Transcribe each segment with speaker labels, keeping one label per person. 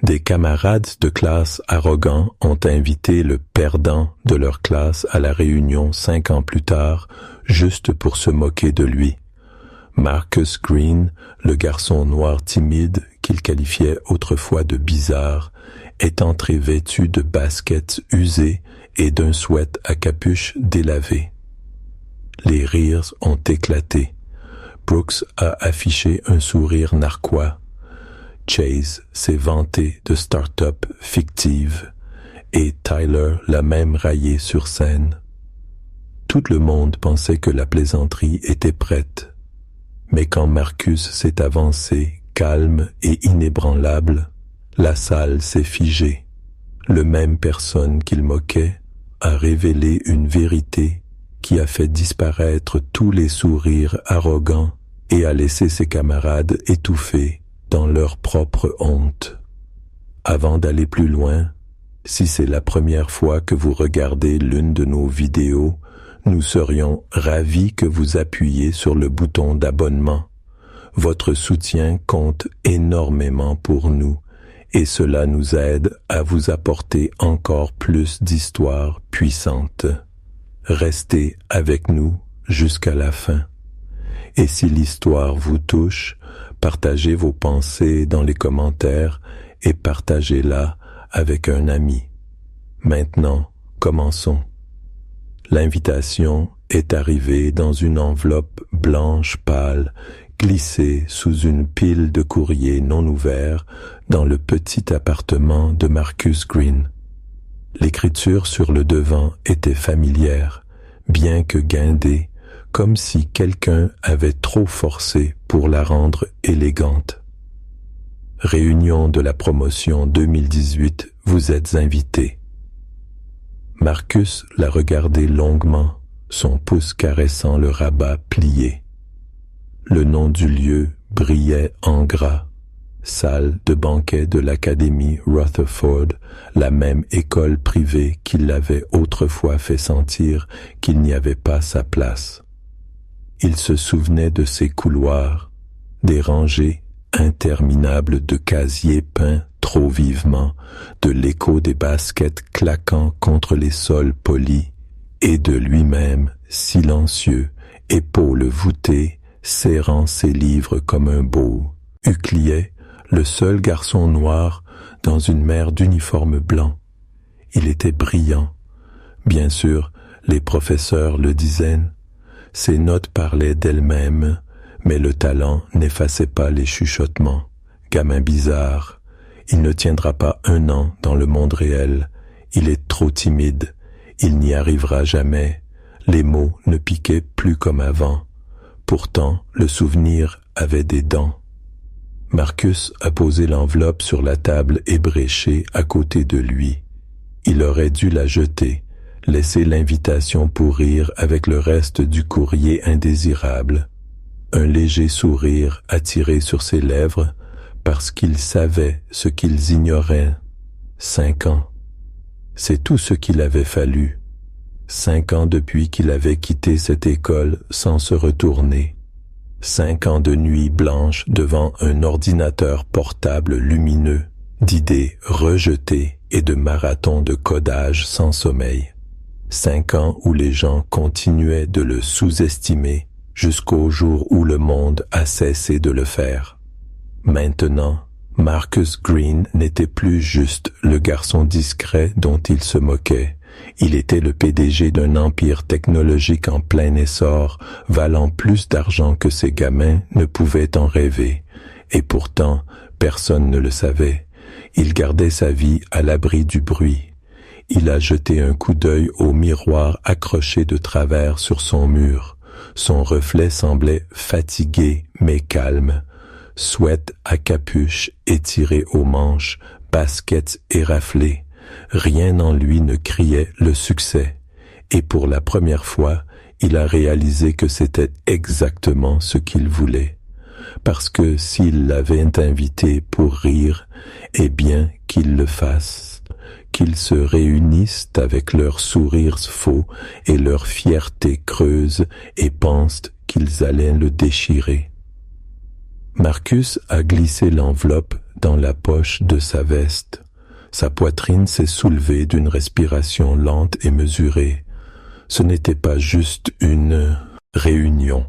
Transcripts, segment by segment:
Speaker 1: Des camarades de classe arrogants ont invité le perdant de leur classe à la réunion 5 ans plus tard, juste pour se moquer de lui. Marcus Green, le garçon noir timide qu'il qualifiait autrefois de bizarre, est entré vêtu de baskets usées et d'un sweat à capuche délavé. Les rires ont éclaté. Brooks a affiché un sourire narquois. Chase s'est vanté de start-up fictive et Tyler l'a même raillé sur scène. Tout le monde pensait que la plaisanterie était prête. Mais quand Marcus s'est avancé, calme et inébranlable, la salle s'est figée. Le même personne qu'il moquait a révélé une vérité qui a fait disparaître tous les sourires arrogants et a laissé ses camarades étouffés dans leur propre honte. Avant d'aller plus loin, si c'est la première fois que vous regardez l'une de nos vidéos, nous serions ravis que vous appuyiez sur le bouton d'abonnement. Votre soutien compte énormément pour nous et cela nous aide à vous apporter encore plus d'histoires puissantes. Restez avec nous jusqu'à la fin. Et si l'histoire vous touche, partagez vos pensées dans les commentaires et partagez-la avec un ami. Maintenant, commençons. L'invitation est arrivée dans une enveloppe blanche pâle, glissée sous une pile de courriers non ouverts dans le petit appartement de Marcus Green. L'écriture sur le devant était familière, bien que guindée, comme si quelqu'un avait trop forcé pour la rendre élégante. Réunion de la promotion 2018, vous êtes invités. Marcus l'a regardé longuement, son pouce caressant le rabat plié. Le nom du lieu brillait en gras. Salle de banquet de l'Académie Rutherford, la même école privée qui l'avait autrefois fait sentir qu'il n'y avait pas sa place. Il se souvenait de ces couloirs, des rangées interminables de casiers peints trop vivement, de l'écho des baskets claquant contre les sols polis, et de lui-même, silencieux, épaules voûtées, serrant ses livres comme un beau. Uclier, le seul garçon noir dans une mer d'uniforme blanc. Il était brillant. Bien sûr, les professeurs le disaient. Ses notes parlaient d'elles-mêmes, mais le talent n'effaçait pas les chuchotements. Gamin bizarre, il ne tiendra pas 1 an dans le monde réel. Il est trop timide, il n'y arrivera jamais. Les mots ne piquaient plus comme avant. Pourtant, le souvenir avait des dents. Marcus a posé l'enveloppe sur la table ébréchée à côté de lui. Il aurait dû la jeter, laisser l'invitation pourrir avec le reste du courrier indésirable. Un léger sourire attiré sur ses lèvres parce qu'il savait ce qu'ils ignoraient. 5 ans. C'est tout ce qu'il avait fallu. 5 ans depuis qu'il avait quitté cette école sans se retourner. 5 ans de nuit blanche devant un ordinateur portable lumineux, d'idées rejetées et de marathons de codage sans sommeil. 5 ans où les gens continuaient de le sous-estimer jusqu'au jour où le monde a cessé de le faire. Maintenant, Marcus Green n'était plus juste le garçon discret dont il se moquait. Il était le PDG d'un empire technologique en plein essor, valant plus d'argent que ses gamins ne pouvaient en rêver. Et pourtant, personne ne le savait. Il gardait sa vie à l'abri du bruit. Il a jeté un coup d'œil au miroir accroché de travers sur son mur. Son reflet semblait fatigué mais calme. Sweat à capuche étiré aux manches, baskets éraflées. Rien en lui ne criait le succès. Et pour la première fois, il a réalisé que c'était exactement ce qu'il voulait. Parce que s'il l'avait invité pour rire, eh bien qu'il le fasse. Qu'ils se réunissent avec leurs sourires faux et leur fierté creuse et pensent qu'ils allaient le déchirer. Marcus a glissé l'enveloppe dans la poche de sa veste. Sa poitrine s'est soulevée d'une respiration lente et mesurée. Ce n'était pas juste une réunion.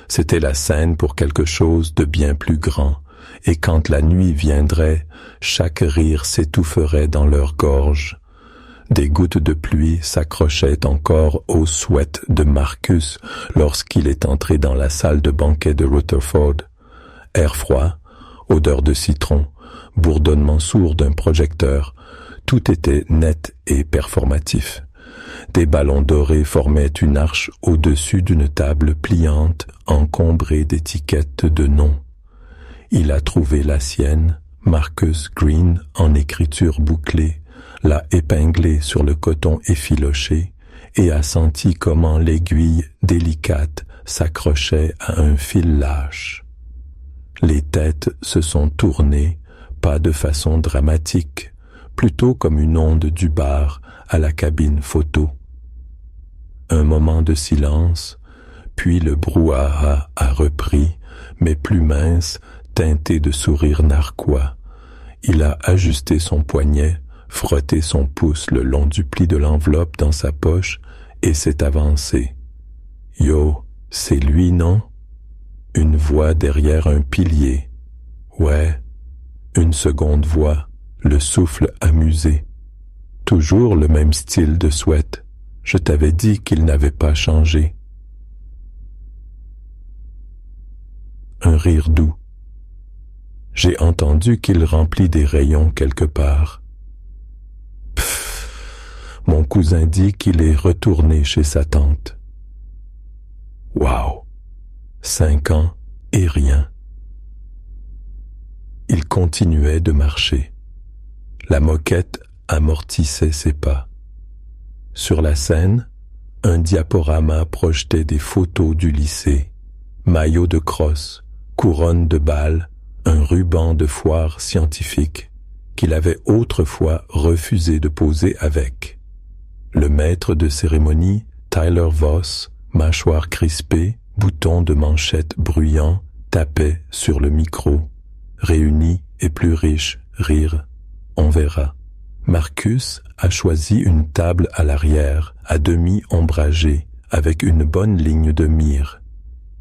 Speaker 1: C'était la scène pour quelque chose de bien plus grand. Et quand la nuit viendrait, chaque rire s'étoufferait dans leur gorge. Des gouttes de pluie s'accrochaient encore aux souhaits de Marcus lorsqu'il est entré dans la salle de banquet de Rutherford. Air froid, odeur de citron, bourdonnement sourd d'un projecteur, tout était net et performatif. Des ballons dorés formaient une arche au-dessus d'une table pliante encombrée d'étiquettes de noms. Il a trouvé la sienne, Marcus Green, en écriture bouclée, l'a épinglée sur le coton effiloché et a senti comment l'aiguille délicate s'accrochait à un fil lâche. Les têtes se sont tournées, pas de façon dramatique, plutôt comme une onde du bar à la cabine photo. Un moment de silence, puis le brouhaha a repris, mais plus mince, teinté de sourires narquois. Il a ajusté son poignet, frotté son pouce le long du pli de l'enveloppe dans sa poche et s'est avancé. « Yo, c'est lui, non? » Une voix derrière un pilier. « Ouais. » Une seconde voix, le souffle amusé. « Toujours le même style de sweat. Je t'avais dit qu'il n'avait pas changé. » Un rire doux. J'ai entendu qu'il remplit des rayons quelque part. Mon cousin dit qu'il est retourné chez sa tante. Wow! 5 ans et rien. Il continuait de marcher. La moquette amortissait ses pas. Sur la scène, un diaporama projetait des photos du lycée, maillot de crosse, couronne de bal, un ruban de foire scientifique qu'il avait autrefois refusé de poser avec. Le maître de cérémonie, Tyler Voss, mâchoire crispée, bouton de manchette bruyant, tapait sur le micro. Réunis et plus riches, rire, on verra. Marcus a choisi une table à l'arrière, à demi ombragée, avec une bonne ligne de mire.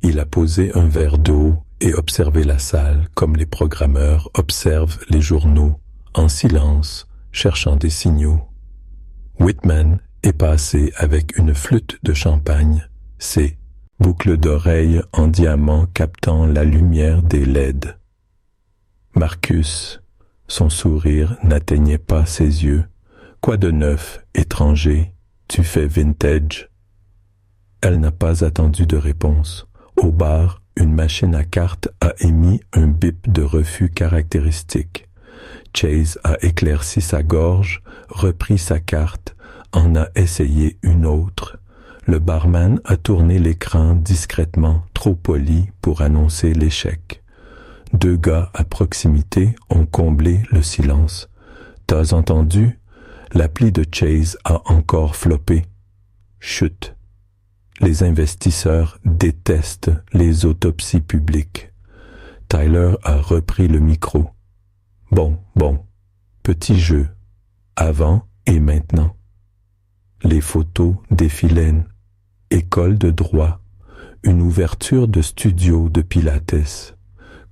Speaker 1: Il a posé un verre d'eau et observé la salle comme les programmeurs observent les journaux, en silence, cherchant des signaux. Whitman est passé avec une flûte de champagne, ses boucles d'oreilles en diamant captant la lumière des LED. Marcus, son sourire n'atteignait pas ses yeux. Quoi de neuf, étranger, tu fais vintage? Elle n'a pas attendu de réponse. Au bar, une machine à cartes a émis un bip de refus caractéristique. Chase a éclairci sa gorge, repris sa carte, en a essayé une autre. Le barman a tourné l'écran discrètement, trop poli pour annoncer l'échec. 2 gars à proximité ont comblé le silence. T'as entendu? L'appli de Chase a encore floppé. Chut. Les investisseurs détestent les autopsies publiques. Tyler a repris le micro. Bon, petit jeu. Avant et maintenant. Les photos défilaient. École de droit. Une ouverture de studio de Pilates.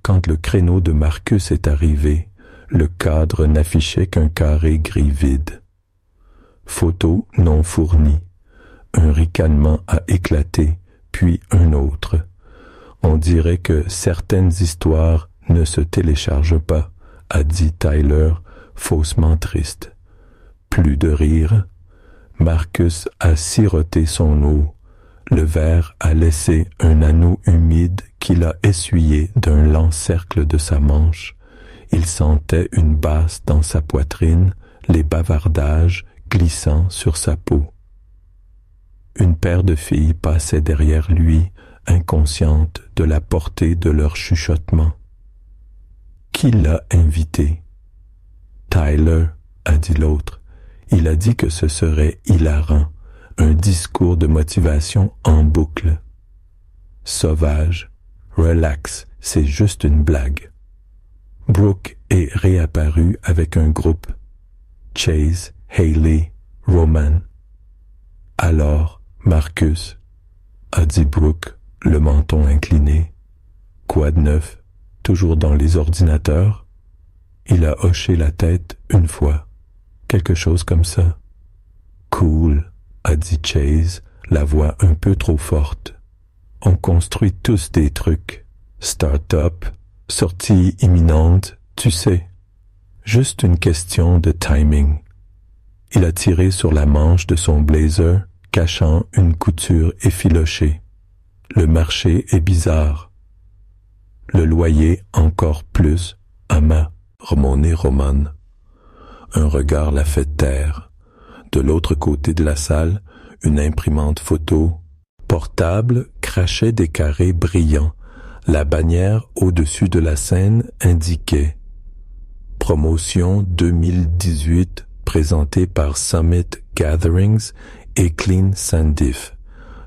Speaker 1: Quand le créneau de Marcus est arrivé, le cadre n'affichait qu'un carré gris vide. Photo non fournie. Un ricanement a éclaté, puis un autre. On dirait que certaines histoires ne se téléchargent pas, a dit Tyler, faussement triste. Plus de rire. Marcus a siroté son eau. Le verre a laissé un anneau humide qu'il a essuyé d'un lent cercle de sa manche. Il sentait une basse dans sa poitrine, les bavardages glissant sur sa peau. Une paire de filles passait derrière lui, inconsciente de la portée de leur chuchotement. Qui l'a invité? Tyler, a dit l'autre. Il a dit que ce serait hilarant. Un discours de motivation en boucle. Sauvage, relax, c'est juste une blague. Brooke est réapparu avec un groupe. Chase, Hayley, Roman. Alors, Marcus, a dit Brooke, le menton incliné. Quoi de neuf? Toujours dans les ordinateurs? Il a hoché la tête une fois. Quelque chose comme ça. Cool, a dit Chase, la voix un peu trop forte. On construit tous des trucs. Start-up, sortie imminente, tu sais. Juste une question de timing. Il a tiré sur la manche de son blazer, cachant une couture effilochée. Le marché est bizarre. Le loyer encore plus, ama, remonné Roman. Un regard l'a fait taire. De l'autre côté de la salle, une imprimante photo portable crachait des carrés brillants. La bannière au-dessus de la scène indiquait « Promotion 2018 présentée par Summit Gatherings et Clean Sandif ».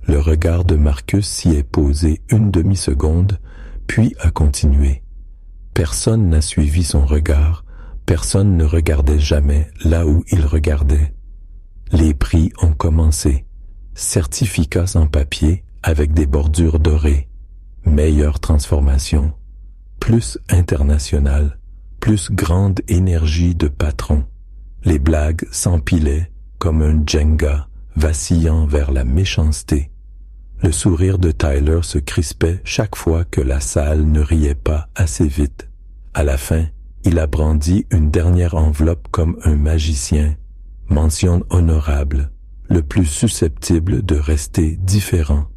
Speaker 1: Le regard de Marcus s'y est posé une demi-seconde, puis a continué. Personne n'a suivi son regard, personne ne regardait jamais là où il regardait. Les prix ont commencé. Certificats en papier avec des bordures dorées. Meilleure transformation. Plus international. Plus grande énergie de patron. Les blagues s'empilaient comme un Jenga vacillant vers la méchanceté. Le sourire de Tyler se crispait chaque fois que la salle ne riait pas assez vite. À la fin, il a brandi une dernière enveloppe comme un magicien. Mention honorable, le plus susceptible de rester différent.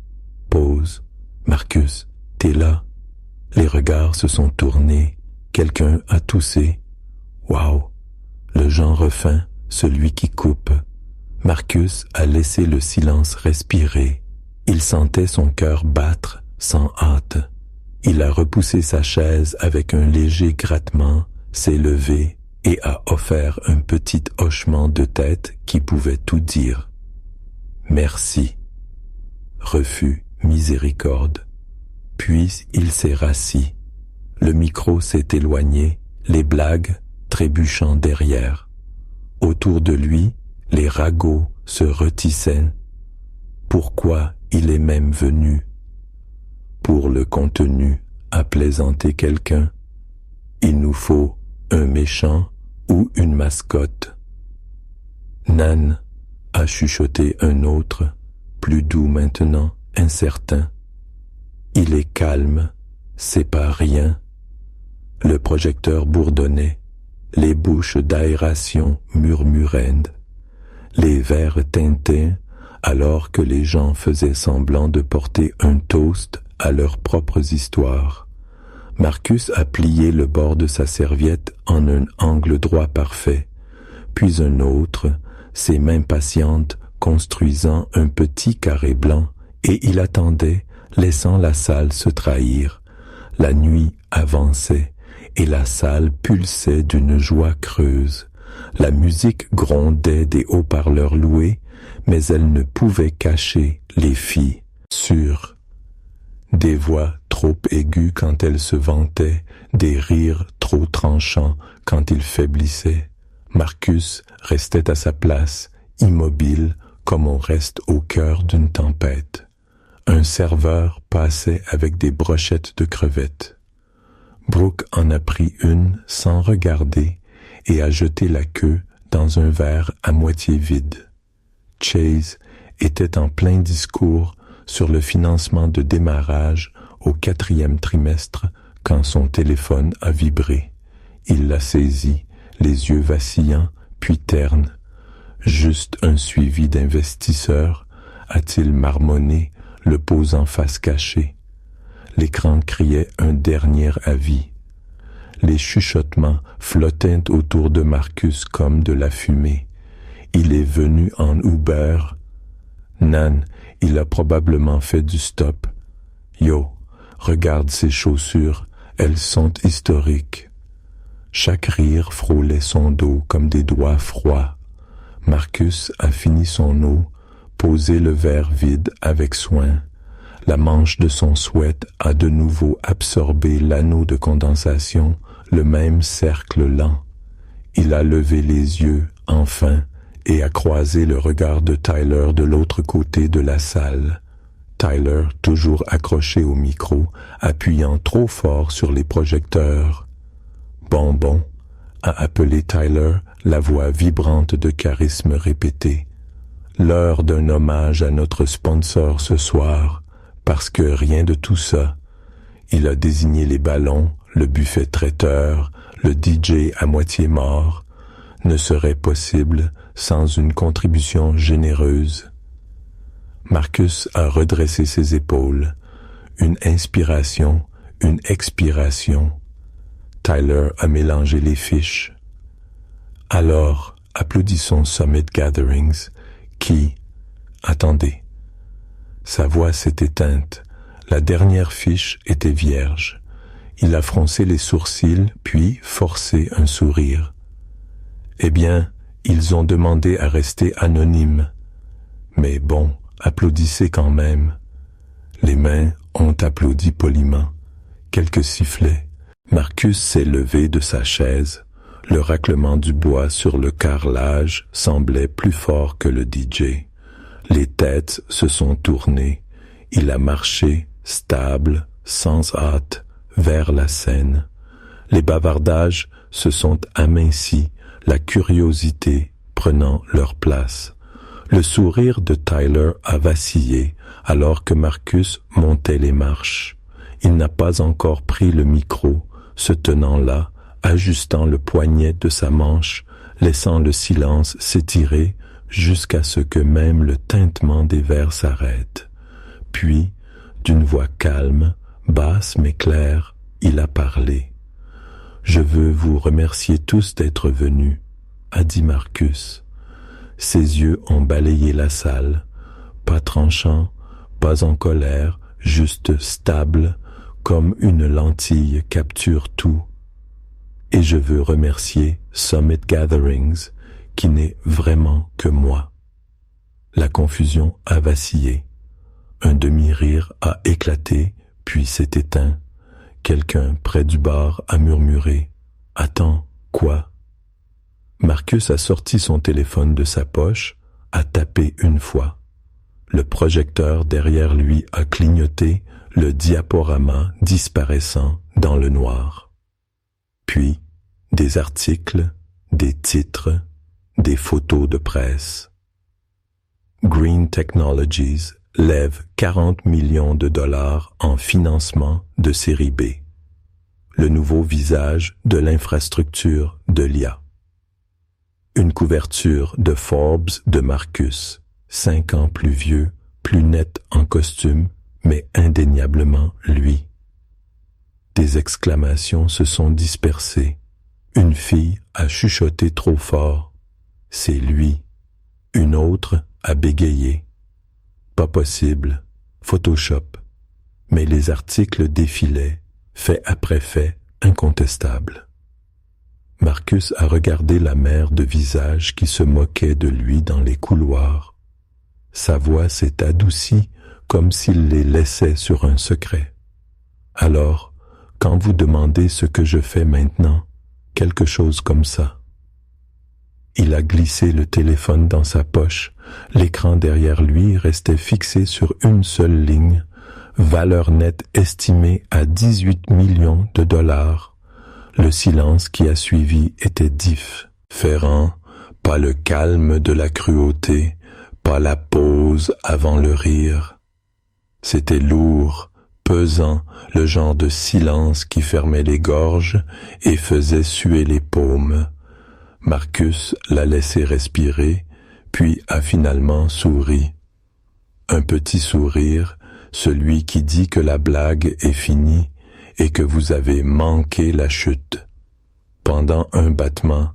Speaker 1: Pause. Marcus, t'es là. Les regards se sont tournés. Quelqu'un a toussé. Wow. Le genre fin, celui qui coupe. Marcus a laissé le silence respirer. Il sentait son cœur battre sans hâte. Il a repoussé sa chaise avec un léger grattement, s'est levé et a offert un petit hochement de tête qui pouvait tout dire. Merci. Refus, miséricorde. Puis il s'est rassis. Le micro s'est éloigné, les blagues trébuchant derrière. Autour de lui, les ragots se retissaient. Pourquoi il est même venu? Pour le contenu, à plaisanter quelqu'un. Il nous faut un méchant ou une mascotte. Nan, a chuchoté un autre, plus doux maintenant, incertain. Il est calme, c'est pas rien. Le projecteur bourdonnait, les bouches d'aération murmuraient, les verres tintaient alors que les gens faisaient semblant de porter un toast à leurs propres histoires. Marcus a plié le bord de sa serviette en un angle droit parfait, puis un autre, ses mains patientes construisant un petit carré blanc, et il attendait, laissant la salle se trahir. La nuit avançait, et la salle pulsait d'une joie creuse. La musique grondait des haut-parleurs loués, mais elle ne pouvait cacher les filles sûres. Des voix trop aiguës quand elles se vantaient, des rires trop tranchants quand ils faiblissaient. Marcus restait à sa place, immobile comme on reste au cœur d'une tempête. Un serveur passait avec des brochettes de crevettes. Brooke en a pris une sans regarder et a jeté la queue dans un verre à moitié vide. Chase était en plein discours sur le financement de démarrage au 4e trimestre quand son téléphone a vibré. Il l'a saisi, les yeux vacillants, puis ternes. Juste un suivi d'investisseurs, a-t-il marmonné, le posant face cachée. L'écran criait un dernier avis. Les chuchotements flottaient autour de Marcus comme de la fumée. Il est venu en Uber. Nan, il a probablement fait du stop. Yo, regarde ses chaussures, elles sont historiques. Chaque rire frôlait son dos comme des doigts froids. Marcus a fini son eau, posé le verre vide avec soin. La manche de son sweat a de nouveau absorbé l'anneau de condensation, le même cercle lent. Il a levé les yeux, enfin, et a croisé le regard de Tyler de l'autre côté de la salle. Tyler, toujours accroché au micro, appuyant trop fort sur les projecteurs. « Bonbon », a appelé Tyler, la voix vibrante de charisme répétée. « L'heure d'un hommage à notre sponsor ce soir, parce que rien de tout ça. » Il a désigné les ballons, le buffet traiteur, le DJ à moitié mort, ne serait possible sans une contribution généreuse. Marcus a redressé ses épaules. Une inspiration, une expiration. Tyler a mélangé les fiches. Alors, applaudissons Summit Gatherings, qui... Attendez. Sa voix s'est éteinte. La dernière fiche était vierge. Il a froncé les sourcils, puis forcé un sourire. Eh bien, ils ont demandé à rester anonymes. Mais bon, applaudissez quand même. Les mains ont applaudi poliment. Quelques sifflets. Marcus s'est levé de sa chaise. Le raclement du bois sur le carrelage semblait plus fort que le DJ. Les têtes se sont tournées. Il a marché, stable, sans hâte, vers la scène. Les bavardages se sont amincis, la curiosité prenant leur place. Le sourire de Tyler a vacillé alors que Marcus montait les marches. Il n'a pas encore pris le micro, se tenant là, ajustant le poignet de sa manche, laissant le silence s'étirer jusqu'à ce que même le tintement des verres s'arrête. Puis, d'une voix calme, basse mais claire, il a parlé. « Je veux vous remercier tous d'être venus », a dit Marcus. Ses yeux ont balayé la salle, pas tranchant, pas en colère, juste stable, comme une lentille capture tout. Et je veux remercier Summit Gatherings, qui n'est vraiment que moi. La confusion a vacillé. Un demi-rire a éclaté, puis s'est éteint. Quelqu'un près du bar a murmuré « Attends, quoi ?» Marcus a sorti son téléphone de sa poche, a tapé une fois. Le projecteur derrière lui a clignoté, le diaporama disparaissant dans le noir. Puis, des articles, des titres, des photos de presse. Green Technologies lève 40 millions de dollars en financement de série B. Le nouveau visage de l'infrastructure de l'IA. Une couverture de Forbes de Marcus, 5 ans plus vieux, plus net en costume, mais indéniablement lui. Des exclamations se sont dispersées. Une fille a chuchoté trop fort. C'est lui. Une autre a bégayé. Pas possible. Photoshop. Mais les articles défilaient, fait après fait, incontestables. Marcus a regardé la mer de visages qui se moquaient de lui dans les couloirs. Sa voix s'est adoucie comme s'il les laissait sur un secret. Alors, quand vous demandez ce que je fais maintenant, quelque chose comme ça. Il a glissé le téléphone dans sa poche. L'écran derrière lui restait fixé sur une seule ligne, valeur nette estimée à 18 millions de dollars. Le silence qui a suivi était différent, pas le calme de la cruauté, pas la pause avant le rire. C'était lourd, pesant, le genre de silence qui fermait les gorges et faisait suer les paumes. Marcus l'a laissé respirer, puis a finalement souri. Un petit sourire, celui qui dit que la blague est finie et que vous avez manqué la chute. Pendant un battement,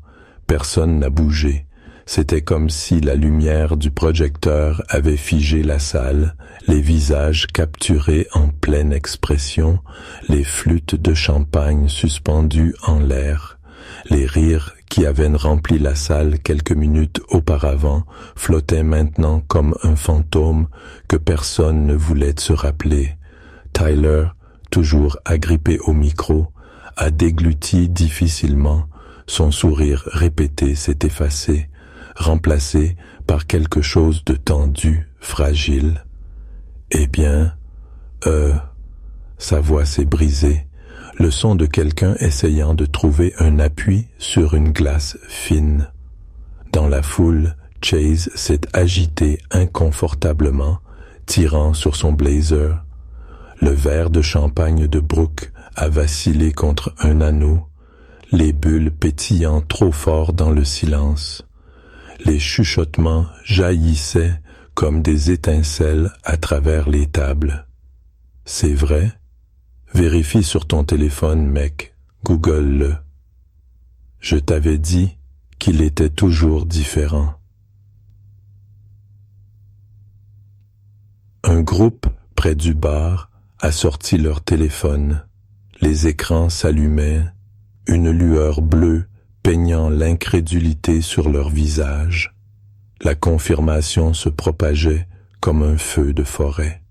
Speaker 1: personne n'a bougé. C'était comme si la lumière du projecteur avait figé la salle, les visages capturés en pleine expression, les flûtes de champagne suspendues en l'air, les rires qui avaient rempli la salle quelques minutes auparavant flottaient maintenant comme un fantôme que personne ne voulait se rappeler. Tyler, toujours agrippé au micro, a dégluti difficilement, son sourire répété s'est effacé, remplacé par quelque chose de tendu, fragile. Eh bien, sa voix s'est brisée, le son de quelqu'un essayant de trouver un appui sur une glace fine. Dans la foule, Chase s'est agité inconfortablement, tirant sur son blazer. Le verre de champagne de Brooke a vacillé contre un anneau, les bulles pétillant trop fort dans le silence. Les chuchotements jaillissaient comme des étincelles à travers les tables. C'est vrai? Vérifie sur ton téléphone, mec. Google-le. Je t'avais dit qu'il était toujours différent. Un groupe près du bar a sorti leur téléphone. Les écrans s'allumaient, une lueur bleue peignant l'incrédulité sur leur visage. La confirmation se propageait comme un feu de forêt.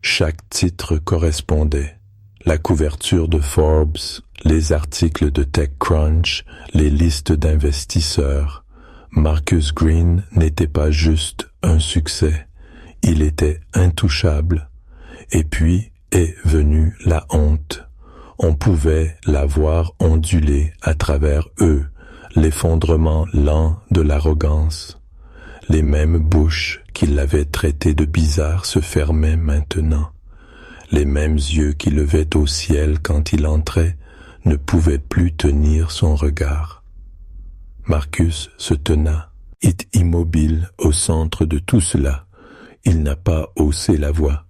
Speaker 1: Chaque titre correspondait. La couverture de Forbes, les articles de TechCrunch, les listes d'investisseurs. Marcus Green n'était pas juste un succès, il était intouchable. Et puis est venue la honte. On pouvait la voir onduler à travers eux, l'effondrement lent de l'arrogance. Les mêmes bouches qui l'avaient traité de bizarre se fermaient maintenant. Les mêmes yeux qui levaient au ciel quand il entrait ne pouvaient plus tenir son regard. Marcus se tena, immobile au centre de tout cela. Il n'a pas haussé la voix.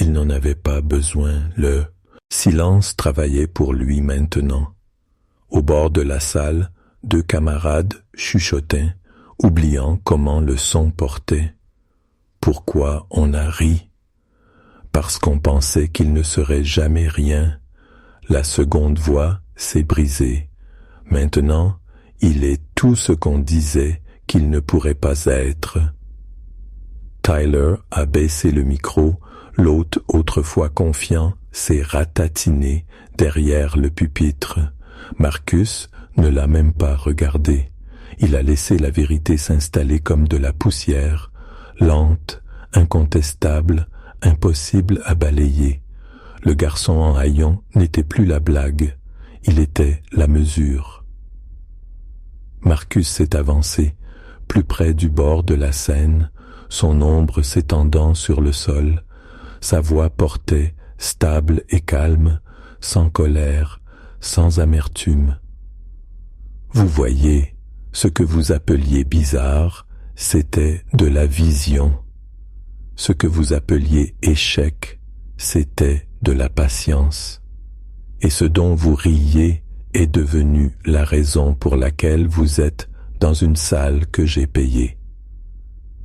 Speaker 1: Il n'en avait pas besoin. Le silence travaillait pour lui maintenant. Au bord de la salle, deux camarades chuchotaient, oubliant comment le son portait. Pourquoi on a ri? Parce qu'on pensait qu'il ne serait jamais rien. La seconde voix s'est brisée. Maintenant, il est tout ce qu'on disait qu'il ne pourrait pas être. Tyler a baissé le micro, l'hôte autrefois confiant s'est ratatiné derrière le pupitre. Marcus ne l'a même pas regardé. Il a laissé la vérité s'installer comme de la poussière, lente, incontestable, impossible à balayer. Le garçon en haillons n'était plus la blague, il était la mesure. Marcus s'est avancé, plus près du bord de la Seine, son ombre s'étendant sur le sol. Sa voix portait, stable et calme, sans colère, sans amertume. Vous voyez, ce que vous appeliez bizarre, c'était de la vision. Ce que vous appeliez échec, c'était de la patience. Et ce dont vous riez est devenu la raison pour laquelle vous êtes dans une salle que j'ai payée.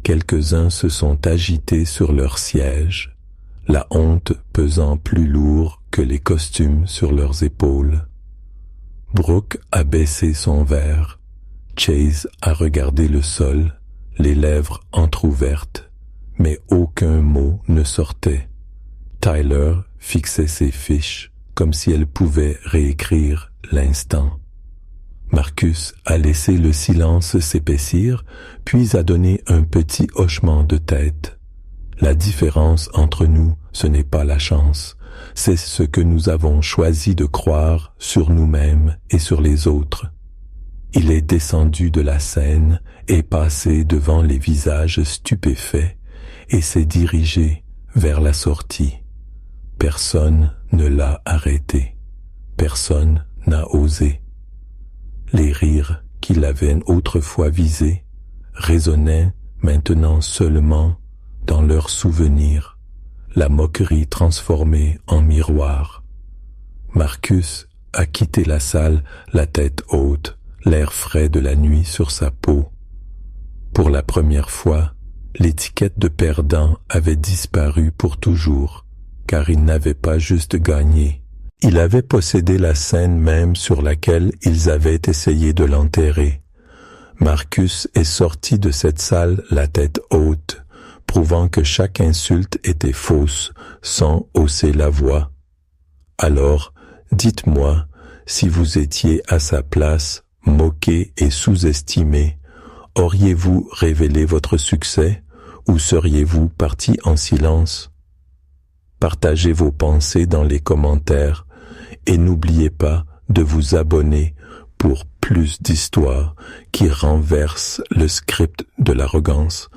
Speaker 1: Quelques-uns se sont agités sur leur siège, la honte pesant plus lourd que les costumes sur leurs épaules. Brooke a baissé son verre. Chase a regardé le sol, les lèvres entr'ouvertes, mais aucun mot ne sortait. Tyler fixait ses fiches comme si elle pouvait réécrire l'instant. Marcus a laissé le silence s'épaissir, puis a donné un petit hochement de tête. La différence entre nous, ce n'est pas la chance, c'est ce que nous avons choisi de croire sur nous-mêmes et sur les autres. Il est descendu de la scène et passé devant les visages stupéfaits et s'est dirigé vers la sortie. Personne ne l'a arrêté. Personne n'a osé. Les rires qui l'avaient autrefois visé résonnaient maintenant seulement dans leurs souvenirs, la moquerie transformée en miroir. Marcus a quitté la salle, la tête haute, l'air frais de la nuit sur sa peau. Pour la première fois, l'étiquette de perdant avait disparu pour toujours, car il n'avait pas juste gagné. Il avait possédé la scène même sur laquelle ils avaient essayé de l'enterrer. Marcus est sorti de cette salle la tête haute, prouvant que chaque insulte était fausse, sans hausser la voix. Alors, dites-moi, Si vous étiez à sa place, moqué et sous-estimé, auriez-vous révélé votre succès ou seriez-vous parti en silence? Partagez vos pensées dans les commentaires et n'oubliez pas de vous abonner pour plus d'histoires qui renversent le script de l'arrogance.